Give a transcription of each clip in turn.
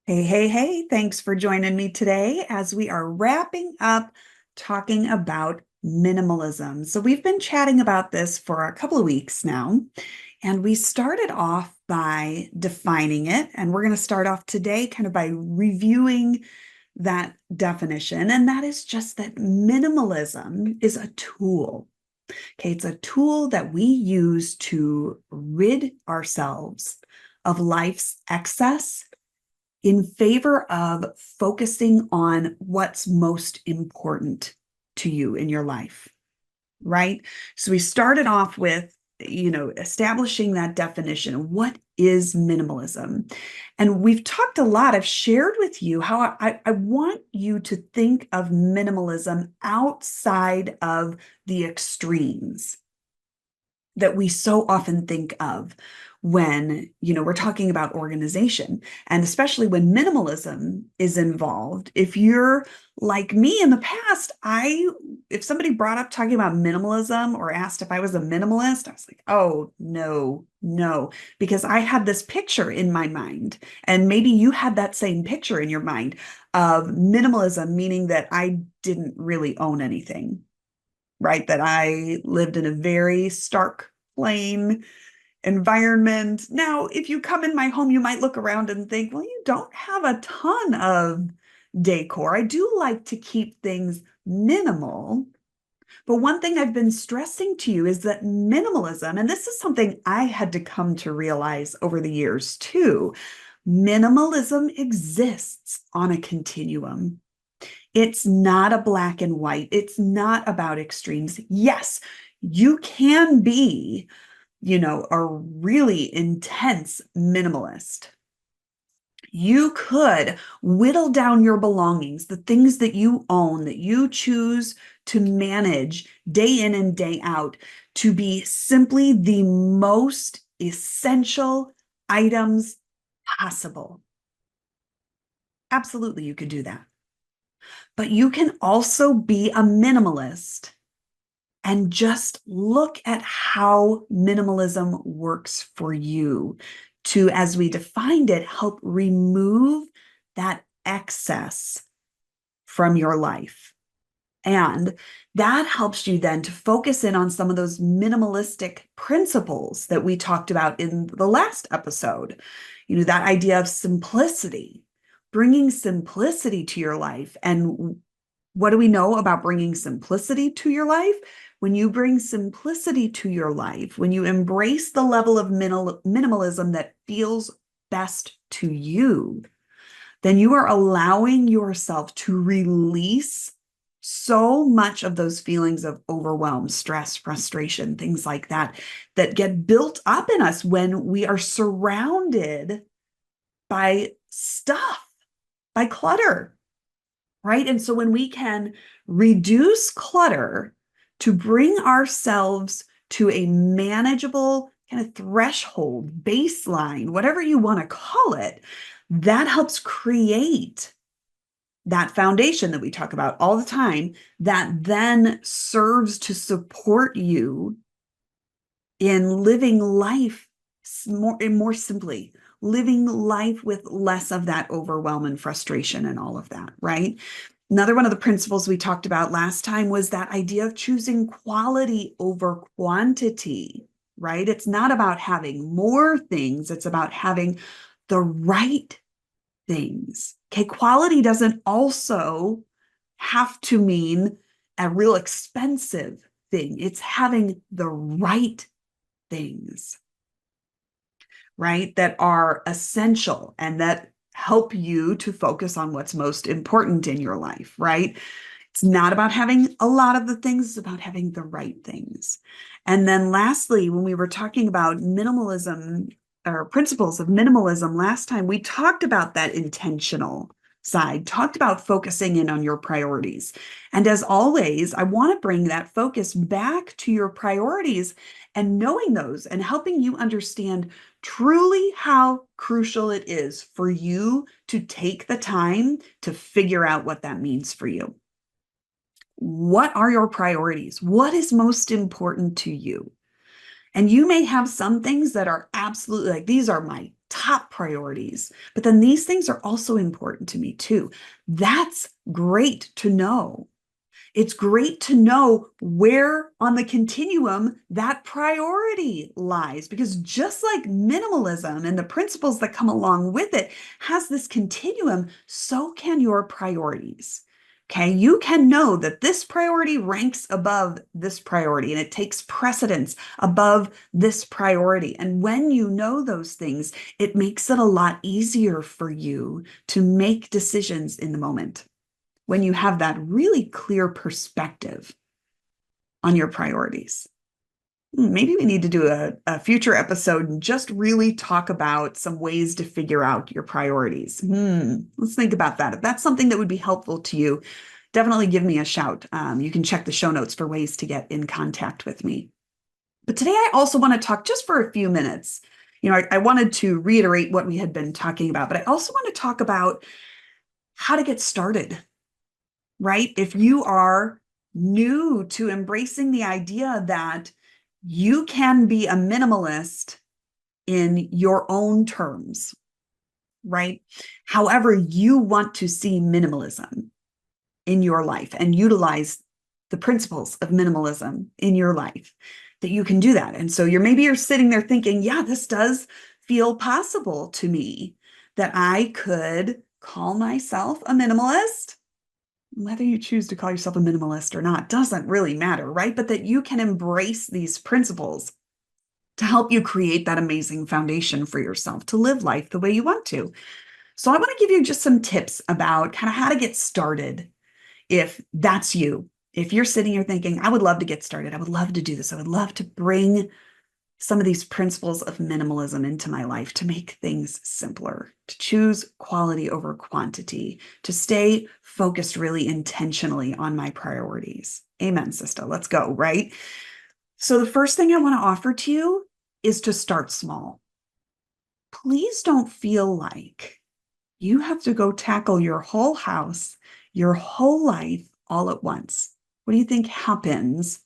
Hey, hey, hey, thanks for joining me today as we are wrapping up talking about minimalism. So, we've been chatting about this for a couple of weeks now, and we started off by defining it. And we're going to start off today kind of by reviewing that definition. And that is just that minimalism is a tool. Okay, it's a tool that we use to rid ourselves of life's excess in favor of focusing on what's most important to you in your life, right? So we started off with, establishing that definition. What is minimalism? And we've talked a lot. I've shared with you how I want you to think of minimalism outside of the extremes that we so often think of when we're talking about organization, and especially when minimalism is involved. If you're like me in the past, if somebody brought up talking about minimalism or asked if I was a minimalist, I was like, oh no, no, because I had this picture in my mind, and maybe you had that same picture in your mind of minimalism, meaning that I didn't really own anything, right? That I lived in a very stark, plain environment. Now, if you come in my home, you might look around and think, well, you don't have a ton of decor. I do like to keep things minimal. But one thing I've been stressing to you is that minimalism, and this is something I had to come to realize over the years too, minimalism exists on a continuum. It's not a black and white. It's not about extremes. Yes, you can be, a really intense minimalist. You could whittle down your belongings, the things that you own, that you choose to manage day in and day out, to be simply the most essential items possible. Absolutely, you could do that. But you can also be a minimalist and just look at how minimalism works for you to, as we defined it, help remove that excess from your life. And that helps you then to focus in on some of those minimalistic principles that we talked about in the last episode. That idea of simplicity, bringing simplicity to your life. And what do we know about bringing simplicity to your life? When you bring simplicity to your life, when you embrace the level of minimalism that feels best to you, then you are allowing yourself to release so much of those feelings of overwhelm, stress, frustration, things like that, that get built up in us when we are surrounded by stuff, by clutter, right? And so when we can reduce clutter to bring ourselves to a manageable kind of threshold, baseline, whatever you want to call it, that helps create that foundation that we talk about all the time, that then serves to support you in living life more simply, living life with less of that overwhelm and frustration and all of that, right? Another one of the principles we talked about last time was that idea of choosing quality over quantity, right? It's not about having more things, it's about having the right things. Okay, quality doesn't also have to mean a real expensive thing. It's having the right things, right? That are essential and that help you to focus on what's most important in your life, right? It's not about having a lot of the things, it's about having the right things. And then lastly, when we were talking about minimalism or principles of minimalism last time, we talked about that intentional side, talked about focusing in on your priorities. And as always, I want to bring that focus back to your priorities and knowing those and helping you understand truly how crucial it is for you to take the time to figure out what that means for you. What are your priorities? What is most important to you? And you may have some things that are absolutely like, these are my top priorities. But then these things are also important to me too. That's great to know. It's great to know where on the continuum that priority lies, because just like minimalism and the principles that come along with it has this continuum, so can your priorities. Okay, you can know that this priority ranks above this priority and it takes precedence above this priority. And when you know those things, it makes it a lot easier for you to make decisions in the moment when you have that really clear perspective on your priorities. Maybe we need to do a future episode and just really talk about some ways to figure out your priorities. Let's think about that. If that's something that would be helpful to you, definitely give me a shout. You can check the show notes for ways to get in contact with me. But today I also want to talk just for a few minutes. I wanted to reiterate what we had been talking about, but I also want to talk about how to get started, right? If you are new to embracing the idea that you can be a minimalist in your own terms, right? However, you want to see minimalism in your life and utilize the principles of minimalism in your life, that you can do that. And so you're sitting there thinking, yeah, this does feel possible to me, that I could call myself a minimalist. Whether you choose to call yourself a minimalist or not doesn't really matter, right? But that you can embrace these principles to help you create that amazing foundation for yourself to live life the way you want to. So I want to give you just some tips about kind of how to get started if that's you. If you're sitting here thinking, I would love to get started, I would love to do this, I would love to bring some of these principles of minimalism into my life to make things simpler, to choose quality over quantity, to stay focused really intentionally on my priorities. Amen, sister. Let's go, right? So the first thing I want to offer to you is to start small. Please don't feel like you have to go tackle your whole house, your whole life all at once. What do you think happens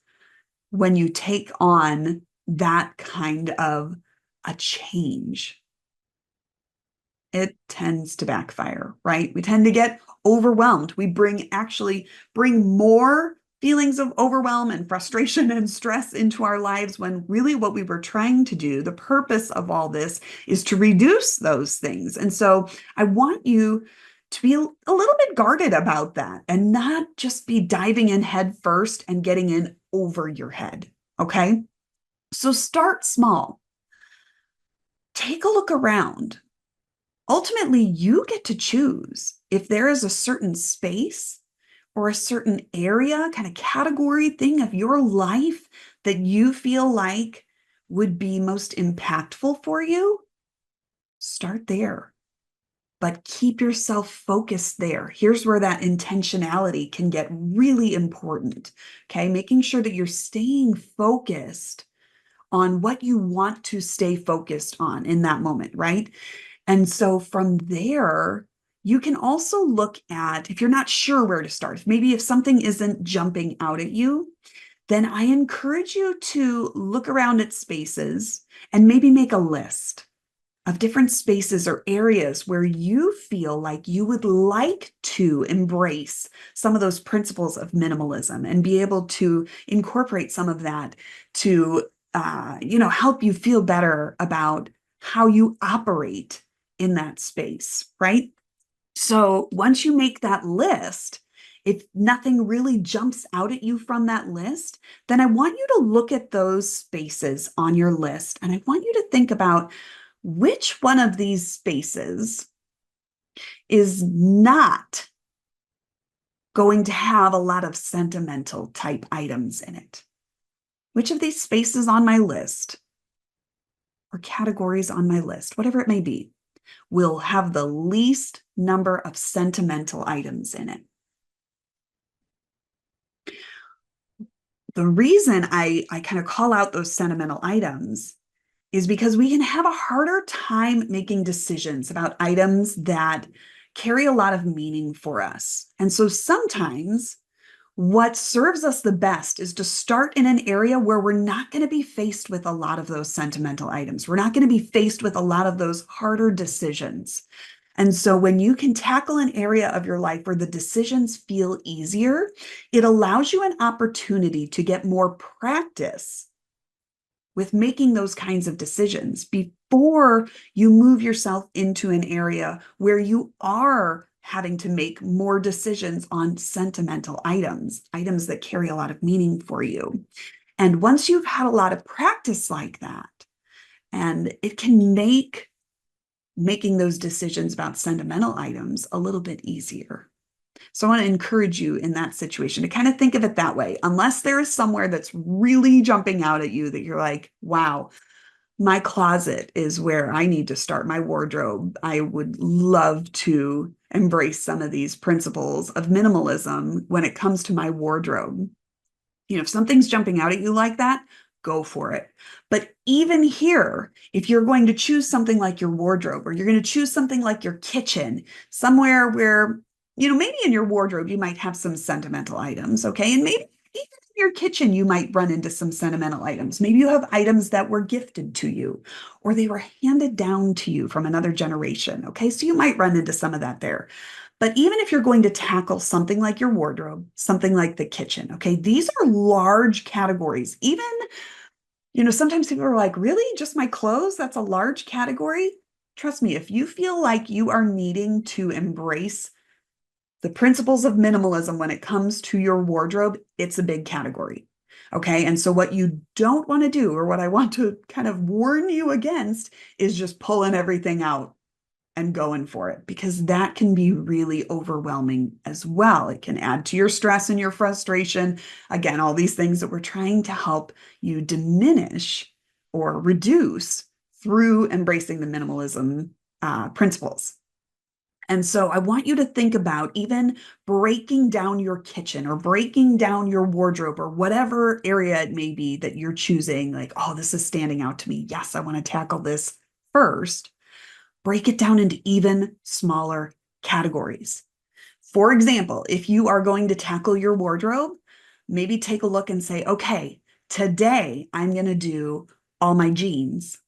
when you take on that kind of a change? It tends to backfire, right? We tend to get overwhelmed. We actually bring more feelings of overwhelm and frustration and stress into our lives, when really what we were trying to do, the purpose of all this, is to reduce those things. And so I want you to be a little bit guarded about that and not just be diving in head first and getting in over your head. Okay. So start small. Take a look around. Ultimately, you get to choose if there is a certain space or a certain area, kind of category thing of your life that you feel like would be most impactful for you. Start there, but keep yourself focused there. Here's where that intentionality can get really important. Okay, making sure that you're staying focused on what you want to stay focused on in that moment, right? And so from there, you can also look at, if you're not sure where to start, if something isn't jumping out at you, then I encourage you to look around at spaces and maybe make a list of different spaces or areas where you feel like you would like to embrace some of those principles of minimalism and be able to incorporate some of that to, help you feel better about how you operate in that space, right? So once you make that list, if nothing really jumps out at you from that list, then I want you to look at those spaces on your list. And I want you to think about which one of these spaces is not going to have a lot of sentimental type items in it. Which of these spaces on my list, or categories on my list, whatever it may be, will have the least number of sentimental items in it? The reason I kind of call out those sentimental items is because we can have a harder time making decisions about items that carry a lot of meaning for us. And so sometimes What serves us the best is to start in an area where we're not going to be faced with a lot of those sentimental items. We're not going to be faced with a lot of those harder decisions. And so when you can tackle an area of your life where the decisions feel easier, it allows you an opportunity to get more practice with making those kinds of decisions before you move yourself into an area where you are having to make more decisions on sentimental items, items that carry a lot of meaning for you. And once you've had a lot of practice like that, and it can make making those decisions about sentimental items a little bit easier. So I want to encourage you in that situation to kind of think of it that way. Unless there is somewhere that's really jumping out at you that you're like, wow, my closet is where I need to start my wardrobe. I would love to embrace some of these principles of minimalism when it comes to my wardrobe. If something's jumping out at you like that, go for it. But even here, if you're going to choose something like your wardrobe, or you're going to choose something like your kitchen, somewhere where, maybe in your wardrobe, you might have some sentimental items, okay? And maybe even in your kitchen, you might run into some sentimental items. Maybe you have items that were gifted to you, or they were handed down to you from another generation, okay? So you might run into some of that there. But even if you're going to tackle something like your wardrobe, something like the kitchen, okay, these are large categories. Even, sometimes people are like, really? Just my clothes? That's a large category? Trust me, if you feel like you are needing to embrace the principles of minimalism when it comes to your wardrobe, it's a big category. Okay. And so, what you don't want to do, or what I want to kind of warn you against, is just pulling everything out and going for it, because that can be really overwhelming as well. It can add to your stress and your frustration. Again, all these things that we're trying to help you diminish or reduce through embracing the minimalism principles. And so I want you to think about even breaking down your kitchen or breaking down your wardrobe or whatever area it may be that you're choosing. Like, oh, this is standing out to me. Yes, I want to tackle this first. Break it down into even smaller categories. For example, if you are going to tackle your wardrobe, maybe take a look and say, okay, today I'm going to do all my jeans.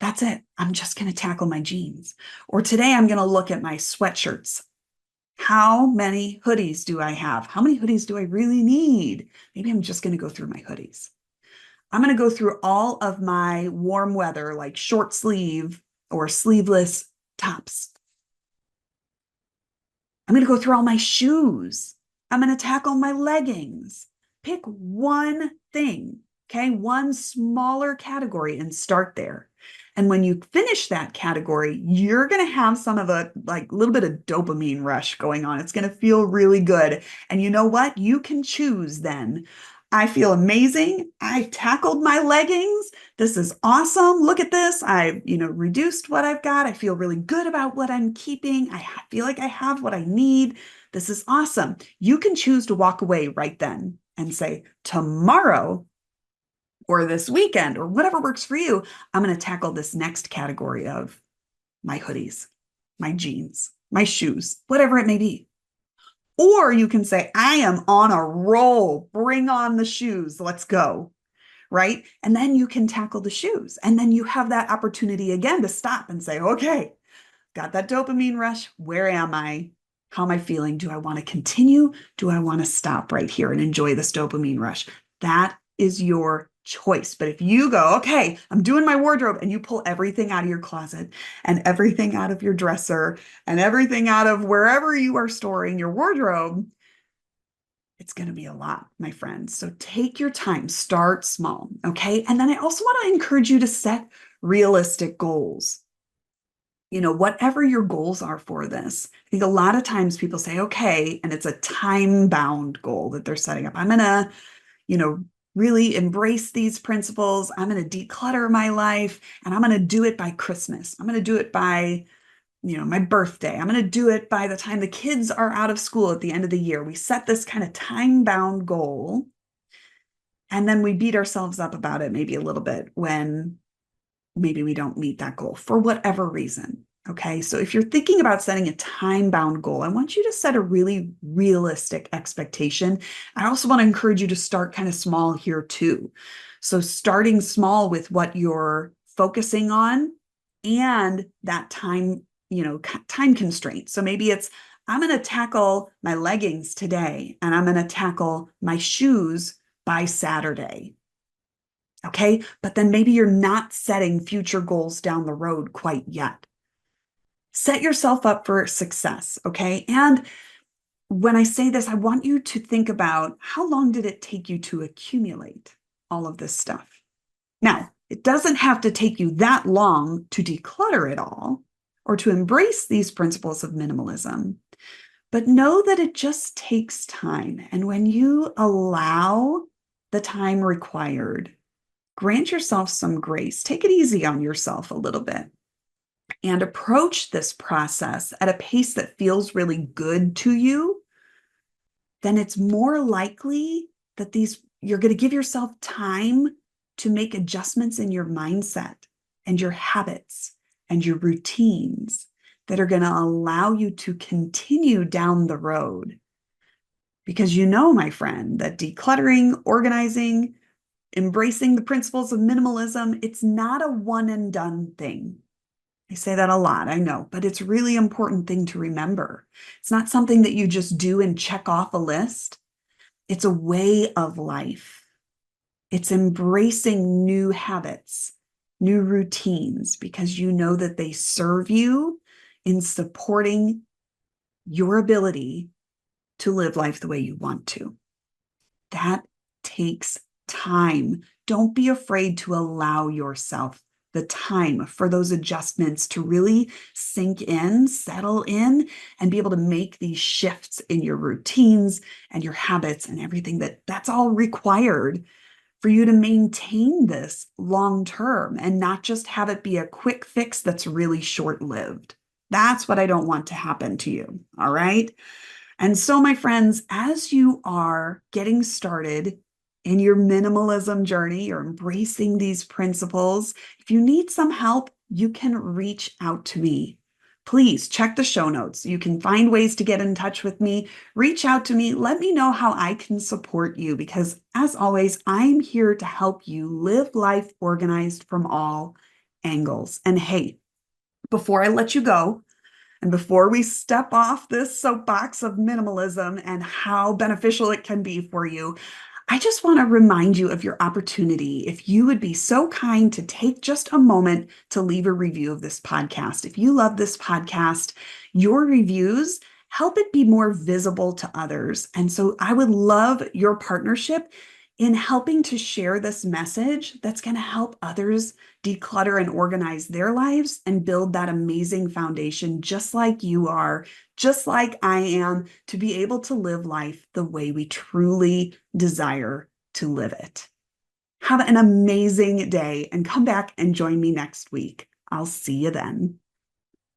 That's it. I'm just going to tackle my jeans. Or today I'm going to look at my sweatshirts. How many hoodies do I have? How many hoodies do I really need? Maybe I'm just going to go through my hoodies. I'm going to go through all of my warm weather, like short sleeve or sleeveless tops. I'm going to go through all my shoes. I'm going to tackle my leggings. Pick one thing, okay? One smaller category and start there. And when you finish that category, you're going to have some of a little bit of dopamine rush going on. It's going to feel really good. And you know what? You can choose then. I feel amazing. I tackled my leggings. This is awesome. Look at this. I, reduced what I've got. I feel really good about what I'm keeping. I feel like I have what I need. This is awesome. You can choose to walk away right then and say, tomorrow or this weekend or whatever works for you, I'm going to tackle this next category of my hoodies, my jeans, my shoes, whatever it may be. Or you can say, I am on a roll. Bring on the shoes. Let's go. Right. And then you can tackle the shoes. And then you have that opportunity again to stop and say, okay, got that dopamine rush. Where am I? How am I feeling? Do I want to continue? Do I want to stop right here and enjoy this dopamine rush? That is your choice. But if you go, okay, I'm doing my wardrobe, and you pull everything out of your closet and everything out of your dresser and everything out of wherever you are storing your wardrobe, it's going to be a lot, my friends. So take your time, start small. Okay. And then I also want to encourage you to set realistic goals. Whatever your goals are for this. I think a lot of times people say, okay, and it's a time bound goal that they're setting up. I'm going to, really embrace these principles. I'm going to declutter my life, and I'm going to do it by Christmas. I'm going to do it by, my birthday. I'm going to do it by the time the kids are out of school at the end of the year. We set this kind of time bound goal, and then we beat ourselves up about it maybe a little bit when maybe we don't meet that goal for whatever reason. Okay, so if you're thinking about setting a time-bound goal, I want you to set a really realistic expectation. I also want to encourage you to start kind of small here too. So starting small with what you're focusing on and that time, time constraint. So maybe it's, I'm going to tackle my leggings today and I'm going to tackle my shoes by Saturday. Okay, but then maybe you're not setting future goals down the road quite yet. Set yourself up for success, okay? And when I say this, I want you to think about how long did it take you to accumulate all of this stuff? Now, it doesn't have to take you that long to declutter it all or to embrace these principles of minimalism, but know that it just takes time. And when you allow the time required, grant yourself some grace. Take it easy on yourself a little bit and approach this process at a pace that feels really good to you, then it's more likely that you're going to give yourself time to make adjustments in your mindset and your habits and your routines that are going to allow you to continue down the road. Because my friend, that decluttering, organizing, embracing the principles of minimalism, it's not a one and done thing. I say that a lot, I know, but it's a really important thing to remember. It's not something that you just do and check off a list. It's a way of life. It's embracing new habits, new routines, because you know that they serve you in supporting your ability to live life the way you want to. That takes time. Don't be afraid to allow yourself the time for those adjustments to really sink in, settle in, and be able to make these shifts in your routines and your habits and everything that's all required for you to maintain this long term and not just have it be a quick fix that's really short lived. That's what I don't want to happen to you. All right. And so, my friends, as you are getting started in your minimalism journey or embracing these principles, if you need some help, you can reach out to me. Please check the show notes. You can find ways to get in touch with me. Reach out to me. Let me know how I can support you because, as always, I'm here to help you live life organized from all angles. And hey, before I let you go, and before we step off this soapbox of minimalism and how beneficial it can be for you, I just want to remind you of your opportunity. If you would be so kind to take just a moment to leave a review of this podcast. If you love this podcast, your reviews help it be more visible to others. And so I would love your partnership in helping to share this message that's going to help others declutter and organize their lives and build that amazing foundation, just like you are, just like I am, to be able to live life the way we truly desire to live it. Have an amazing day and come back and join me next week. I'll see you then.